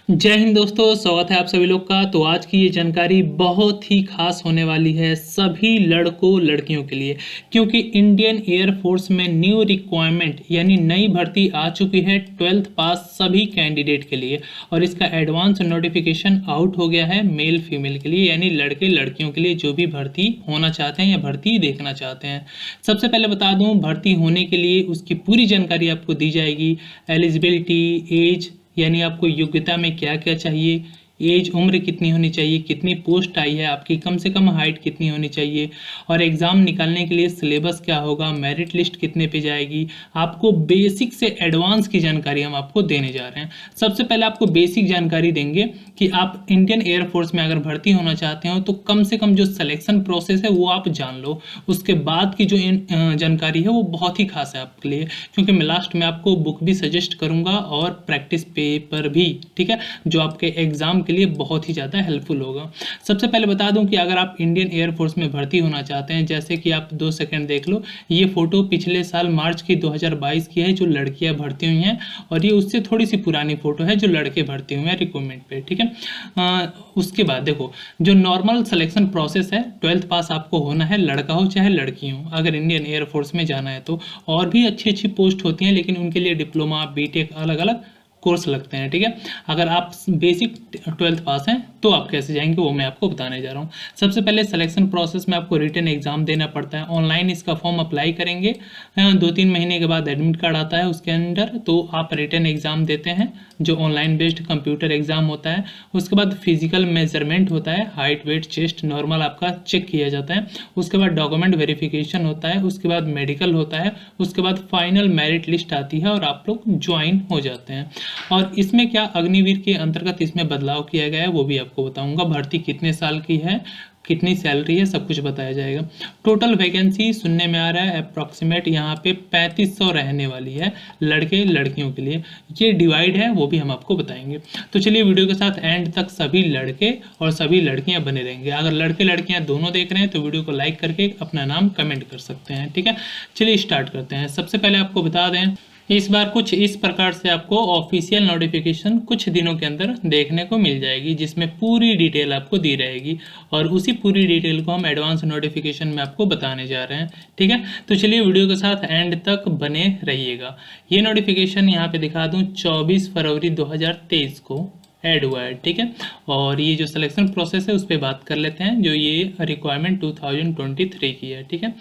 जय हिंद दोस्तों, स्वागत है आप सभी लोग का। तो आज की ये जानकारी बहुत ही खास होने वाली है सभी लड़कों लड़कियों के लिए, क्योंकि इंडियन एयर फोर्स में न्यू रिक्वायरमेंट यानी नई भर्ती आ चुकी है 12th पास सभी कैंडिडेट के लिए। और इसका एडवांस नोटिफिकेशन आउट हो गया है मेल फीमेल के लिए, यानी लड़के लड़कियों के लिए जो भी भर्ती होना चाहते हैं या भर्ती देखना चाहते हैं। सबसे पहले बता दूं, भर्ती होने के लिए उसकी पूरी जानकारी आपको दी जाएगी। एलिजिबिलिटी, एज यानी आपको योग्यता में क्या क्या चाहिए, एज उम्र कितनी होनी चाहिए, कितनी पोस्ट आई है आपकी, कम से कम हाइट कितनी होनी चाहिए, और एग्ज़ाम निकालने के लिए सिलेबस क्या होगा, मेरिट लिस्ट कितने पे जाएगी। आपको बेसिक से एडवांस की जानकारी हम आपको देने जा रहे हैं। सबसे पहले आपको बेसिक जानकारी देंगे कि आप इंडियन एयरफोर्स में अगर भर्ती होना चाहते हो तो कम से कम जो सिलेक्शन प्रोसेस है वो आप जान लो। उसके बाद की जो जानकारी है वो बहुत ही खास है आपके लिए, क्योंकि मैं लास्ट में आपको बुक भी सजेस्ट करूंगा और प्रैक्टिस पेपर भी, ठीक है, जो आपके एग्जाम के लिए बहुत ही ज़्यादा हेल्पफुल होगा। सबसे पहले बता दूं कि अगर आप इंडियन एयरफोर्स में भर्ती होना चाहते हैं, जैसे कि आप 2 सेकंड देख लो, ये फोटो पिछले साल मार्च की 2022 की है जो लड़कियां भर्ती हुई हैं, और ये उससे थोड़ी सी पुरानी फोटो है जो लड़के भर्ती हुए हैं रिक्रूटमेंट पे, ठीक है। उसके बाद देखो, जो नॉर्मल सिलेक्शन प्रोसेस है, 12th पास आपको होना है, लड़का हो चाहे लड़की हो, अगर इंडियन एयरफोर्स में जाना है तो। और भी अच्छी अच्छी पोस्ट होती हैं, लेकिन उनके लिए डिप्लोमा, बीटेक, अलग अलग कोर्स लगते हैं, ठीक है। अगर आप बेसिक 12th पास हैं तो आप कैसे जाएंगे वो मैं आपको बताने जा रहा हूँ। सबसे पहले सिलेक्शन प्रोसेस में आपको रिटन एग्जाम देना पड़ता है। ऑनलाइन इसका फॉर्म अप्लाई करेंगे, 2-3 महीने के बाद एडमिट कार्ड आता है उसके अंदर, तो आप रिटन एग्जाम देते हैं जो ऑनलाइन बेस्ड कंप्यूटर एग्जाम होता है। उसके बाद फिजिकल मेजरमेंट होता है, हाइट, वेट, चेस्ट नॉर्मल आपका चेक किया जाता है। उसके बाद डॉक्यूमेंट वेरिफिकेशन होता है, उसके बाद मेडिकल होता है, उसके बाद फाइनल मेरिट लिस्ट आती है और आप लोग ज्वाइन हो जाते हैं। और इसमें क्या अग्निवीर के अंतर्गत इसमें बदलाव किया गया है वो भी आपको बताऊंगा। भर्ती कितने साल की है, कितनी सैलरी है, सब कुछ बताया जाएगा। टोटल वैकेंसी सुनने में आ रहा है अप्रॉक्सीमेट यहाँ पे 3500 रहने वाली है लड़के लड़कियों के लिए। ये डिवाइड है वो भी हम आपको बताएंगे। तो चलिए वीडियो के साथ एंड तक सभी लड़के और सभी लड़कियां बने रहेंगे। अगर लड़के लड़कियां दोनों देख रहे हैं तो वीडियो को लाइक करके अपना नाम कमेंट कर सकते हैं, ठीक है। चलिए स्टार्ट करते हैं। सबसे पहले आपको बता दें, इस बार कुछ इस प्रकार से आपको ऑफिशियल नोटिफिकेशन कुछ दिनों के अंदर देखने को मिल जाएगी, जिसमें पूरी डिटेल आपको दी रहेगी, और उसी पूरी डिटेल को हम एडवांस नोटिफिकेशन में आपको बताने जा रहे हैं, ठीक है। तो चलिए वीडियो के साथ एंड तक बने रहिएगा। ये नोटिफिकेशन यहाँ पे दिखा दूँ 24 फरवरी 2023 को ऐड हुआ है, ठीक है। और ये जो सिलेक्शन प्रोसेस है उस पर बात कर लेते हैं, जो ये रिक्वायरमेंट 2023 की है, ठीक है।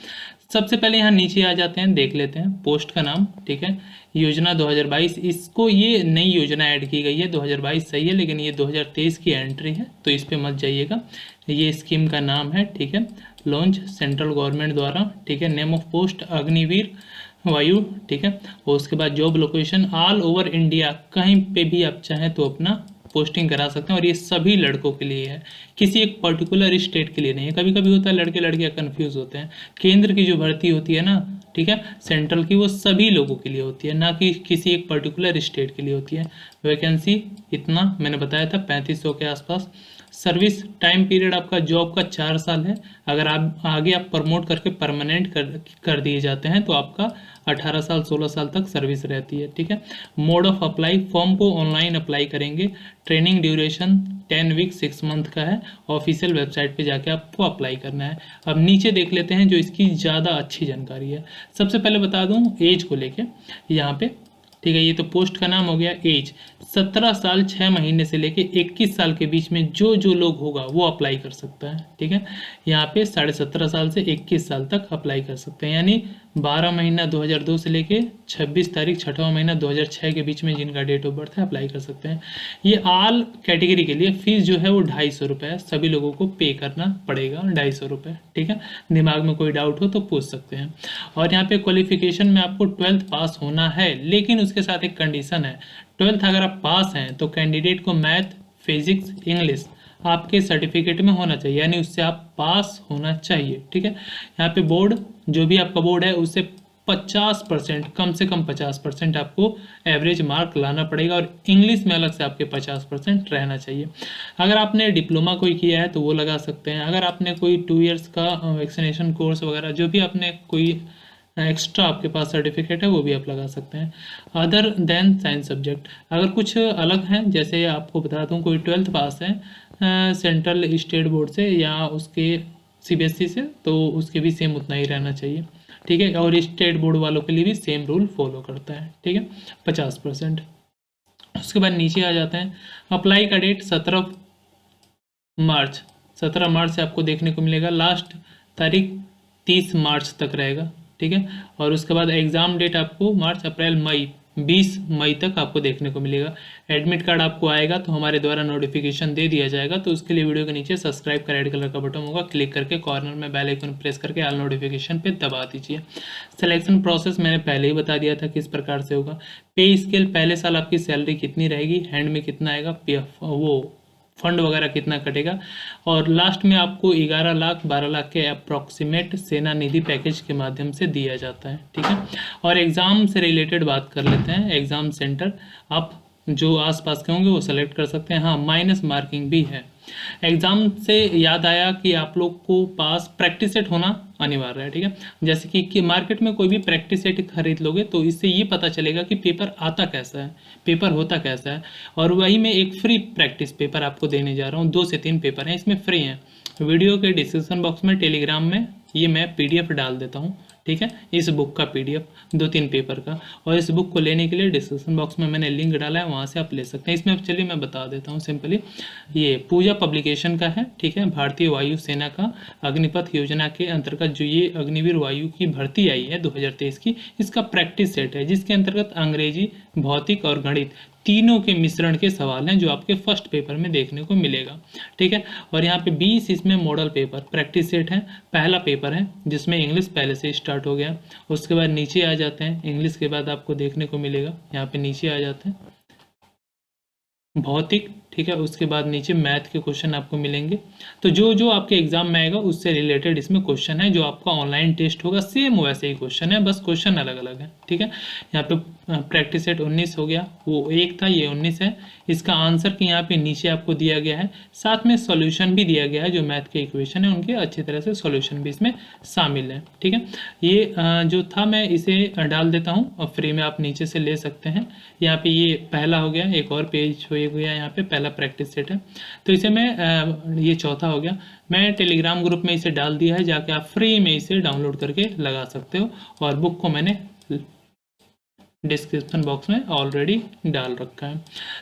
सबसे पहले यहाँ नीचे आ जाते हैं, देख लेते हैं पोस्ट का नाम, ठीक है। योजना 2022, इसको ये नई योजना ऐड की गई है। 2022 सही है, लेकिन ये 2023 की एंट्री है तो इस पर मत जाइएगा। ये स्कीम का नाम है, ठीक है, लॉन्च सेंट्रल गवर्नमेंट द्वारा, ठीक है। नेम ऑफ पोस्ट अग्निवीर वायु, ठीक है। और उसके बाद job location all over India, कहीं पे भी आप चाहें तो अपना पोस्टिंग करा सकते हैं, और ये सभी लड़कों के लिए है, किसी एक पर्टिकुलर स्टेट के लिए नहीं है। कभी कभी होता है लड़के लड़कियां कंफ्यूज होते हैं, केंद्र की जो भर्ती होती है ना, ठीक है, सेंट्रल की, वो सभी लोगों के लिए होती है, ना कि किसी एक पर्टिकुलर स्टेट के लिए होती है। वैकेंसी इतना मैंने बताया था 3500 के आसपास। सर्विस टाइम पीरियड आपका जॉब का 4 साल है। अगर आप आगे आप प्रमोट करके परमानेंट कर दिए जाते हैं तो आपका 18 साल 16 साल तक सर्विस रहती है, ठीक है। मोड ऑफ अप्लाई, फॉर्म को ऑनलाइन अप्लाई करेंगे। ट्रेनिंग ड्यूरेशन 10 वीक 6 मंथ का है। ऑफिशियल वेबसाइट पे जाके आपको अप्लाई करना है। अब नीचे देख लेते हैं जो इसकी ज़्यादा अच्छी जानकारी है। सबसे पहले बता दूं एज को लेके यहाँ पे, ठीक है। ये तो पोस्ट का नाम हो गया। एज 17 साल 6 महीने से लेके 21 साल के बीच में जो जो लोग होगा वो अप्लाई कर सकता है, ठीक है। यहाँ पे 17.5 साल से 21 साल तक अप्लाई कर सकते हैं, यानी 12 महीना 2002 से लेके 26 तारीख 6वां महीना 2006 के बीच में जिनका डेट ऑफ बर्थ है अप्लाई कर सकते हैं। ये ऑल कैटेगरी के लिए फीस जो है वो 250 रुपये है, सभी लोगों को पे करना पड़ेगा 250 रुपये, ठीक है। दिमाग में कोई डाउट हो तो पूछ सकते हैं। और यहाँ पे क्वालिफिकेशन में आपको 12th पास होना है, लेकिन उसके साथ एक कंडीशन है। 12th अगर आप पास हैं तो कैंडिडेट को मैथ, फिजिक्स, इंग्लिश आपके सर्टिफिकेट में होना चाहिए, यानी उससे आप पास होना चाहिए, ठीक है। यहाँ पे बोर्ड, जो भी आपका बोर्ड है उससे 50%, कम से कम 50% आपको एवरेज मार्क लाना पड़ेगा, और इंग्लिश में अलग से आपके 50% रहना चाहिए। अगर आपने डिप्लोमा कोई किया है तो वो लगा सकते हैं। अगर आपने कोई 2 इयर्स का वैक्सीनेशन कोर्स वगैरह जो भी आपने कोई एक्स्ट्रा आपके पास सर्टिफिकेट है वो भी आप लगा सकते हैं। अदर देन साइंस सब्जेक्ट, अगर कुछ अलग हैं, जैसे आपको बता दूं कोई 12th पास है सेंट्रल स्टेट बोर्ड से या उसके सीबीएसई से, तो उसके भी सेम उतना ही रहना चाहिए, ठीक है। और स्टेट बोर्ड वालों के लिए भी सेम रूल फॉलो करता है, ठीक है, 50%। उसके बाद नीचे आ जाते हैं, अप्लाई का डेट 17 मार्च से आपको देखने को मिलेगा, लास्ट तारीख 30 मार्च तक रहेगा, ठीक है। और उसके बाद एग्ज़ाम डेट आपको मार्च अप्रैल मई 20 मई तक आपको देखने को मिलेगा। एडमिट कार्ड आपको आएगा तो हमारे द्वारा नोटिफिकेशन दे दिया जाएगा, तो उसके लिए वीडियो के नीचे सब्सक्राइब का रेड कलर का बटन होगा, क्लिक करके कॉर्नर में बेल आइकन प्रेस करके ऑल नोटिफिकेशन पे दबा दीजिए। सिलेक्शन प्रोसेस मैंने पहले ही बता दिया था किस प्रकार से होगा। पे स्केल, पहले साल आपकी सैलरी कितनी रहेगी, हैंड में कितना आएगा, पीएफ वो फंड वगैरह कितना कटेगा, और लास्ट में आपको 11 लाख 12 लाख के अप्रॉक्सीमेट सेना निधि पैकेज के माध्यम से दिया जाता है, ठीक है। और एग्ज़ाम से रिलेटेड बात कर लेते हैं। एग्ज़ाम सेंटर आप जो आसपास के होंगे वो सेलेक्ट कर सकते हैं। हाँ, माइनस मार्किंग भी है। एग्ज़ाम से याद आया कि आप लोग को पास प्रैक्टिस सेट होना अनिवार्य है, ठीक है। जैसे कि मार्केट में कोई भी प्रैक्टिस सेट खरीद लोगे तो इससे ये पता चलेगा कि पेपर आता कैसा है, पेपर होता कैसा है। और वही मैं एक फ्री प्रैक्टिस पेपर आपको देने जा रहा हूँ, 2 से 3 पेपर हैं, इसमें फ्री हैं। वीडियो के डिस्क्रिप्शन बॉक्स में टेलीग्राम में ये मैं पीडीएफ डाल देता हूँ, ठीक है, इस बुक का पीडीएफ 2-3 पेपर का। और इस बुक को लेने के लिए डिस्क्रिप्शन बॉक्स में मैंने लिंक डाला है, वहाँ से आप ले सकते हैं। इसमें चलिए मैं बता देता हूँ सिंपली। ये पूजा पब्लिकेशन का है, ठीक है, भारतीय वायु सेना का अग्निपथ योजना के अंतर्गत जो ये अग्निवीर वायु की भर्ती आई है 2023 की, इसका प्रैक्टिस सेट है, जिसके अंतर्गत अंग्रेजी, भौतिक और गणित तीनों के मिश्रण के सवाल हैं जो आपके फर्स्ट पेपर में देखने को मिलेगा, ठीक है। और यहाँ पे 20 इसमें मॉडल पेपर प्रैक्टिस सेट है। पहला पेपर है जिसमें इंग्लिश पहले से स्टार्ट हो गया। उसके बाद नीचे आ जाते हैं, इंग्लिश के बाद आपको देखने को मिलेगा, यहाँ पे नीचे आ जाते हैं भौतिक, ठीक है। उसके बाद नीचे मैथ के क्वेश्चन आपको मिलेंगे। तो जो जो आपके एग्जाम में आएगा उससे रिलेटेड इसमें क्वेश्चन है, जो आपका ऑनलाइन टेस्ट होगा सेम वैसे ही क्वेश्चन है, बस क्वेश्चन अलग अलग है, ठीक है। यहाँ पे प्रैक्टिस सेट 19 हो गया, वो एक था, ये 19 है। इसका आंसर की यहाँ पे नीचे आपको दिया गया है, साथ में सॉल्यूशन भी दिया गया है, जो मैथ के इक्वेशन है उनके अच्छी तरह से सॉल्यूशन भी इसमें शामिल है, ठीक है। ये जो था मैं इसे डाल देता हूँ और फ्री में आप नीचे से ले सकते हैं। यहाँ पे ये पहला हो गया, एक और पेज हो गया, यहाँ पे पहला प्रैक्टिस सेट है। तो इसे मैं ये चौथा हो गया, मैं टेलीग्राम ग्रुप में इसे डाल दिया है, जाके आप फ्री में इसे डाउनलोड करके लगा सकते हो। और बुक को मैंने डिस्क्रिप्शन बॉक्स में ऑलरेडी डाल रखा है।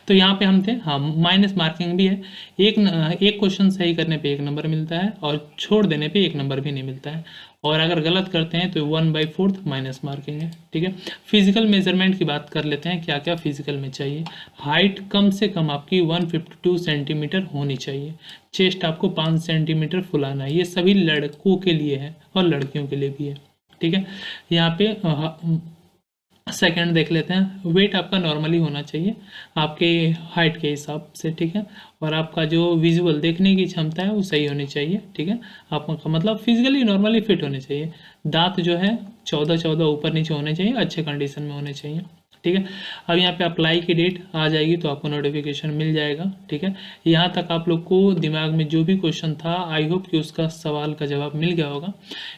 तो यहाँ पे हम थे, हाँ, माइनस मार्किंग भी है। एक क्वेश्चन सही करने पे 1 नंबर मिलता है और छोड़ देने पे 1 नंबर भी नहीं मिलता है। और अगर गलत करते हैं तो 1/4 माइनस मार्किंग है, ठीक है। फिजिकल मेजरमेंट की बात कर लेते हैं, क्या क्या फिजिकल में चाहिए। हाइट कम से कम आपकी 152 सेंटीमीटर होनी चाहिए। चेस्ट आपको 5 सेंटीमीटर फुलाना है, ये सभी लड़कों के लिए है और लड़कियों के लिए भी है, ठीक है। यहाँ पे सेकंड देख लेते हैं, वेट आपका नॉर्मली होना चाहिए आपके हाइट के हिसाब से, ठीक है। और आपका जो विजुअल देखने की क्षमता है वो सही होनी चाहिए, ठीक है। आपका मतलब फिजिकली नॉर्मली फिट होने चाहिए। दांत जो है 14 ऊपर नीचे होने चाहिए, अच्छे कंडीशन में होने चाहिए, ठीक है। अब यहाँ पे अप्लाई की डेट आ जाएगी तो आपको नोटिफिकेशन मिल जाएगा, ठीक है। यहाँ तक आप लोग को दिमाग में जो भी क्वेश्चन था, आई होप कि उसका सवाल का जवाब मिल गया होगा।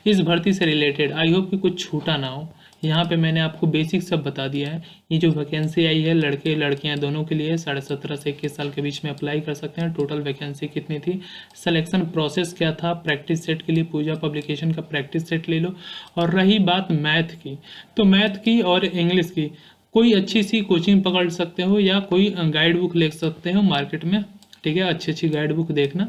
इस भर्ती से रिलेटेड आई होप कि कुछ छूटा ना हो। यहाँ पे मैंने आपको बेसिक सब बता दिया है। ये जो वैकेंसी आई है लड़के लड़कियाँ दोनों के लिए 17.5 से 21 साल के बीच में अप्लाई कर सकते हैं। टोटल वैकेंसी कितनी थी, सिलेक्शन प्रोसेस क्या था, प्रैक्टिस सेट के लिए पूजा पब्लिकेशन का प्रैक्टिस सेट ले लो। और रही बात मैथ की, तो मैथ की और इंग्लिश की कोई अच्छी सी कोचिंग पकड़ सकते हो या कोई गाइड बुक ले सकते हो मार्केट में, ठीक है। अच्छी गाइड बुक देखना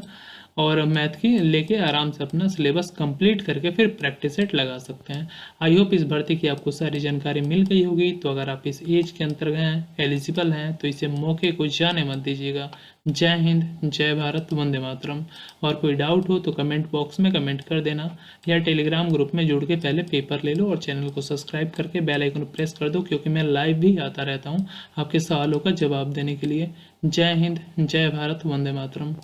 और मैथ की लेके आराम से अपना सिलेबस कंप्लीट करके फिर प्रैक्टिस सेट लगा सकते हैं। आई होप इस भर्ती की आपको सारी जानकारी मिल गई होगी। तो अगर आप इस एज के अंतर्गत हैं, एलिजिबल हैं, तो इसे मौके को जाने मत दीजिएगा। जय हिंद, जय भारत, वंदे मातरम। और कोई डाउट हो तो कमेंट बॉक्स में कमेंट कर देना या टेलीग्राम ग्रुप में जुड़ के पहले पेपर ले लो और चैनल को सब्सक्राइब करके बेल आइकन प्रेस कर दो, क्योंकि मैं लाइव भी आता रहता हूँ आपके सवालों का जवाब देने के लिए। जय हिंद, जय भारत, वंदे मातरम।